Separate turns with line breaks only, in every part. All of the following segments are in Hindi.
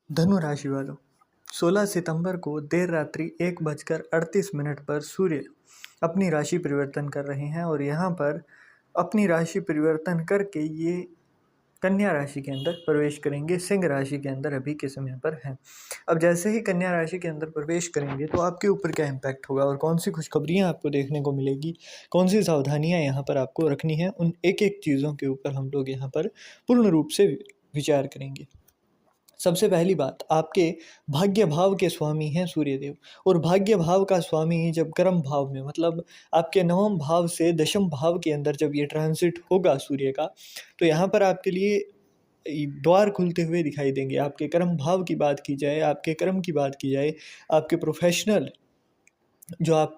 धनु राशि वालों, 16 सितंबर को देर रात्रि 1:38 पर सूर्य अपनी राशि परिवर्तन कर रहे हैं और यहाँ पर अपनी राशि परिवर्तन करके ये कन्या राशि के अंदर प्रवेश करेंगे। सिंह राशि के अंदर अभी के समय पर हैं। अब जैसे ही कन्या राशि के अंदर प्रवेश करेंगे तो आपके ऊपर क्या इम्पैक्ट होगा और कौन सी खुशखबरियाँ आपको देखने को मिलेगी, कौन सी सावधानियाँ यहाँ पर आपको रखनी है, उन एक एक चीज़ों के ऊपर हम लोग यहाँ पर पूर्ण रूप से विचार करेंगे। सबसे पहली बात, आपके भाग्य भाव के स्वामी हैं सूर्यदेव, और भाग्य भाव का स्वामी जब कर्म भाव में मतलब आपके नवम भाव से दशम भाव के अंदर जब ये ट्रांजिट होगा सूर्य का, तो यहाँ पर आपके लिए द्वार खुलते हुए दिखाई देंगे। आपके कर्म भाव की बात की जाए, आपके कर्म की बात की जाए, आपके प्रोफेशनल जो आप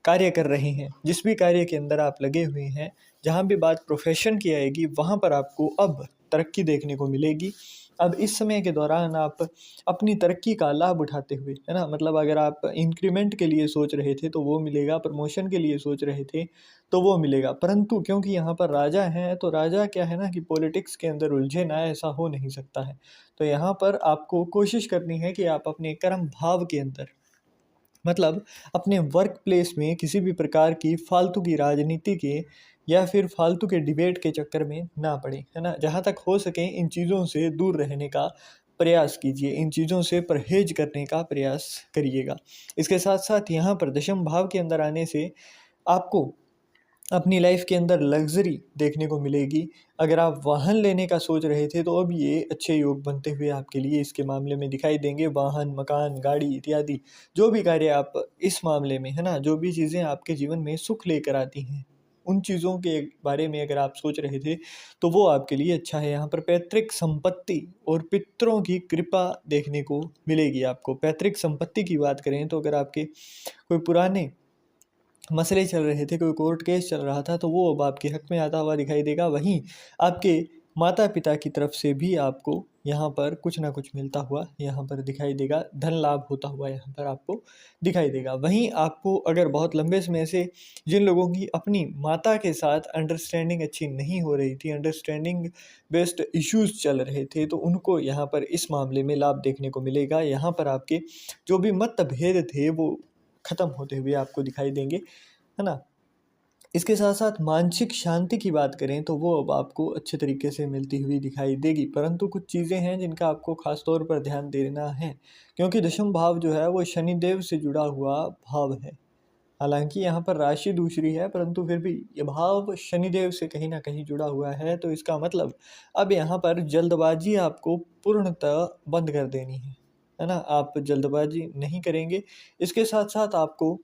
कार्य कर रहे हैं, जिस भी कार्य के अंदर आप लगे हुए हैं, जहाँ भी बात प्रोफेशन की आएगी वहाँ पर आपको अब तरक्की देखने को मिलेगी। अब इस समय के दौरान आप अपनी तरक्की का लाभ उठाते हुए, है ना, मतलब अगर आप इंक्रीमेंट के लिए सोच रहे थे तो वो मिलेगा, प्रमोशन के लिए सोच रहे थे तो वो मिलेगा। परंतु क्योंकि यहाँ पर राजा हैं तो राजा क्या है ना कि पॉलिटिक्स के अंदर उलझे ना, ऐसा हो नहीं सकता है। तो यहाँ पर आपको कोशिश करनी है कि आप अपने कर्म भाव के अंदर मतलब अपने वर्क प्लेस में किसी भी प्रकार की फालतू की राजनीति के या फिर फालतू के डिबेट के चक्कर में ना पड़े, है ना। जहाँ तक हो सके इन चीज़ों से दूर रहने का प्रयास कीजिए, इन चीज़ों से परहेज करने का प्रयास करिएगा। इसके साथ साथ यहाँ पर दशम भाव के अंदर आने से आपको अपनी लाइफ के अंदर लग्जरी देखने को मिलेगी। अगर आप वाहन लेने का सोच रहे थे तो अब ये अच्छे योग बनते हुए आपके लिए इसके मामले में दिखाई देंगे। वाहन, मकान, गाड़ी इत्यादि जो भी कार्य आप इस मामले में, है ना, जो भी चीज़ें आपके जीवन में सुख लेकर आती हैं, उन चीज़ों के बारे में अगर आप सोच रहे थे तो वो आपके लिए अच्छा है। यहाँ पर पैतृक संपत्ति और पितरों की कृपा देखने को मिलेगी आपको। पैतृक संपत्ति की बात करें तो अगर आपके कोई पुराने मसले चल रहे थे, कोई कोर्ट केस चल रहा था, तो वो अब आपके हक में आता हुआ दिखाई देगा। वहीं आपके माता पिता की तरफ से भी आपको यहाँ पर कुछ ना कुछ मिलता हुआ यहाँ पर दिखाई देगा, धन लाभ होता हुआ यहाँ पर आपको दिखाई देगा। वहीं आपको अगर बहुत लंबे समय से जिन लोगों की अपनी माता के साथ अंडरस्टैंडिंग अच्छी नहीं हो रही थी, अंडरस्टैंडिंग बेस्ड इश्यूज चल रहे थे, तो उनको यहाँ पर इस मामले में लाभ देखने को मिलेगा। यहाँ पर आपके जो भी मतभेद थे वो खत्म होते हुए आपको दिखाई देंगे, है ना। इसके साथ साथ मानसिक शांति की बात करें तो वो अब आपको अच्छे तरीके से मिलती हुई दिखाई देगी। परंतु कुछ चीज़ें हैं जिनका आपको खास तौर पर ध्यान देना है, क्योंकि दशम भाव जो है वो शनिदेव से जुड़ा हुआ भाव है। हालांकि यहाँ पर राशि दूसरी है, परंतु फिर भी ये भाव शनिदेव से कहीं ना कहीं जुड़ा हुआ है। तो इसका मतलब अब यहाँ पर जल्दबाजी आपको पूर्णतः बंद कर देनी है ना। आप जल्दबाजी नहीं करेंगे। इसके साथ साथ आपको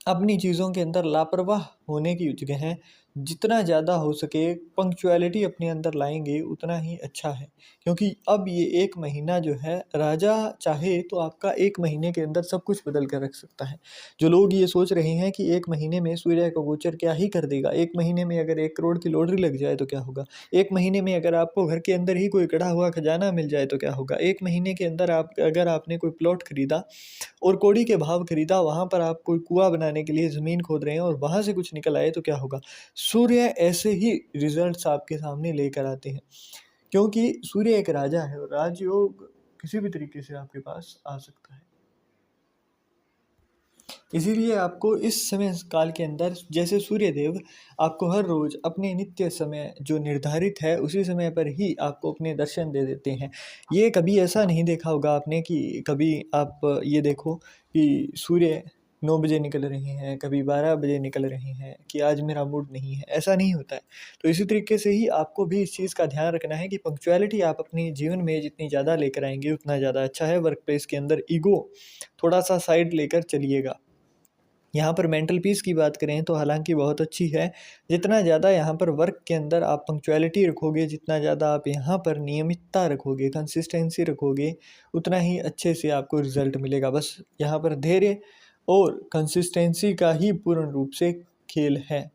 अपनी चीज़ों के अंदर लापरवाह होने की जगह जितना ज़्यादा हो सके पंक्चुअलिटी अपने अंदर लाएंगे उतना ही अच्छा है। क्योंकि अब ये एक महीना जो है, राजा चाहे तो आपका एक महीने के अंदर सब कुछ बदल कर रख सकता है। जो लोग ये सोच रहे हैं कि एक महीने में सूर्य का गोचर क्या ही कर देगा, एक महीने में अगर 1 करोड़ की लॉटरी लग जाए तो क्या होगा, एक महीने में अगर आपको घर के अंदर ही कोई गड़ा हुआ खजाना मिल जाए तो क्या होगा, एक महीने के अंदर आप अगर आपने कोई प्लॉट खरीदा और कौड़ी के भाव खरीदा, वहाँ पर आप कोई कुआं बनाने के लिए ज़मीन खोद रहे हैं और वहाँ से कुछ निकल आए तो क्या होगा। सूर्य ऐसे ही रिजल्ट्स आपके सामने लेकर आते हैं, क्योंकि सूर्य एक राजा है और राजयोग किसी भी तरीके से आपके पास आ सकता है। इसीलिए आपको इस समय काल के अंदर जैसे सूर्यदेव आपको हर रोज़ अपने नित्य समय जो निर्धारित है उसी समय पर ही आपको अपने दर्शन दे देते हैं। ये कभी ऐसा नहीं देखा होगा आपने कि कभी आप ये देखो कि सूर्य 9 बजे निकल रहे हैं, कभी 12 बजे निकल रहे हैं कि आज मेरा मूड नहीं है, ऐसा नहीं होता है। तो इसी तरीके से ही आपको भी इस चीज़ का ध्यान रखना है कि पंक्चुअलिटी आप अपने जीवन में जितनी ज़्यादा लेकर आएंगे उतना ज़्यादा अच्छा है। वर्क प्लेस के अंदर ईगो थोड़ा सा साइड लेकर चलिएगा। यहाँ पर मेंटल पीस की बात करें तो हालांकि बहुत अच्छी है। जितना ज़्यादा यहाँ पर वर्क के अंदर आप पंक्चुअलिटी रखोगे, जितना ज़्यादा आप यहाँ पर नियमितता रखोगे, कंसिस्टेंसी रखोगे, उतना ही अच्छे से आपको रिजल्ट मिलेगा। बस यहाँ पर धैर्य और कंसिस्टेंसी का ही पूर्ण रूप से खेल है।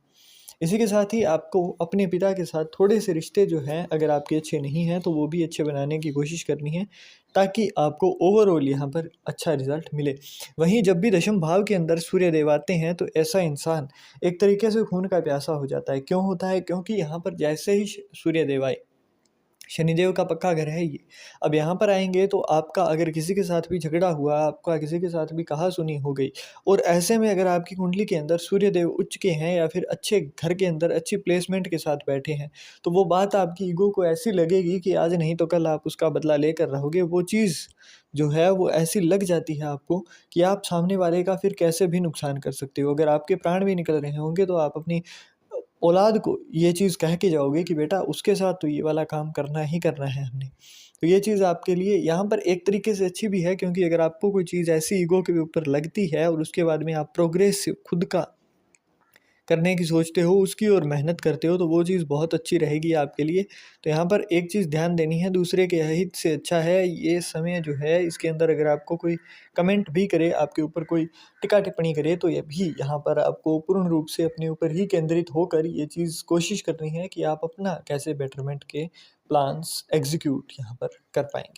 इसी के साथ ही आपको अपने पिता के साथ थोड़े से रिश्ते जो हैं अगर आपके अच्छे नहीं हैं तो वो भी अच्छे बनाने की कोशिश करनी है, ताकि आपको ओवरऑल यहाँ पर अच्छा रिजल्ट मिले। वहीं जब भी दशम भाव के अंदर सूर्य देव आते हैं तो ऐसा इंसान एक तरीके से खून का प्यासा हो जाता है। क्यों होता है? क्योंकि यहाँ पर जैसे ही सूर्य देव आए शनिदेव का पक्का घर है ये। अब यहाँ पर आएँगे तो आपका अगर किसी के साथ भी झगड़ा हुआ, आपका किसी के साथ भी कहा-सुनी हो गई और ऐसे में अगर आपकी कुंडली के अंदर सूर्यदेव उच्च के हैं या फिर अच्छे घर के अंदर अच्छी प्लेसमेंट के साथ बैठे हैं, तो वो बात आपकी ईगो को ऐसी लगेगी कि आज नहीं तो कल आप उसका बदला लेकर रहोगे। वो चीज़ जो है वो ऐसी लग जाती है आपको कि आप सामने वाले का फिर कैसे भी नुकसान कर सकते हो। अगर आपके प्राण भी निकल रहे होंगे तो आप अपनी औलाद को ये चीज़ कह के जाओगे कि बेटा उसके साथ तो ये वाला काम करना ही करना है हमने। तो ये चीज़ आपके लिए यहाँ पर एक तरीके से अच्छी भी है, क्योंकि अगर आपको कोई चीज़ ऐसी ईगो के ऊपर लगती है और उसके बाद में आप प्रोग्रेस खुद का करने की सोचते हो, उसकी ओर मेहनत करते हो, तो वो चीज़ बहुत अच्छी रहेगी आपके लिए। तो यहाँ पर एक चीज़ ध्यान देनी है, दूसरे के हित से अच्छा है ये समय जो है, इसके अंदर अगर आपको कोई कमेंट भी करे, आपके ऊपर कोई टिप्पणी करे, तो ये भी यहाँ पर आपको पूर्ण रूप से अपने ऊपर ही केंद्रित होकर ये चीज़ कोशिश करनी है कि आप अपना कैसे बेटरमेंट के प्लान्स एग्ज़ीक्यूट यहाँ पर कर पाएँगे।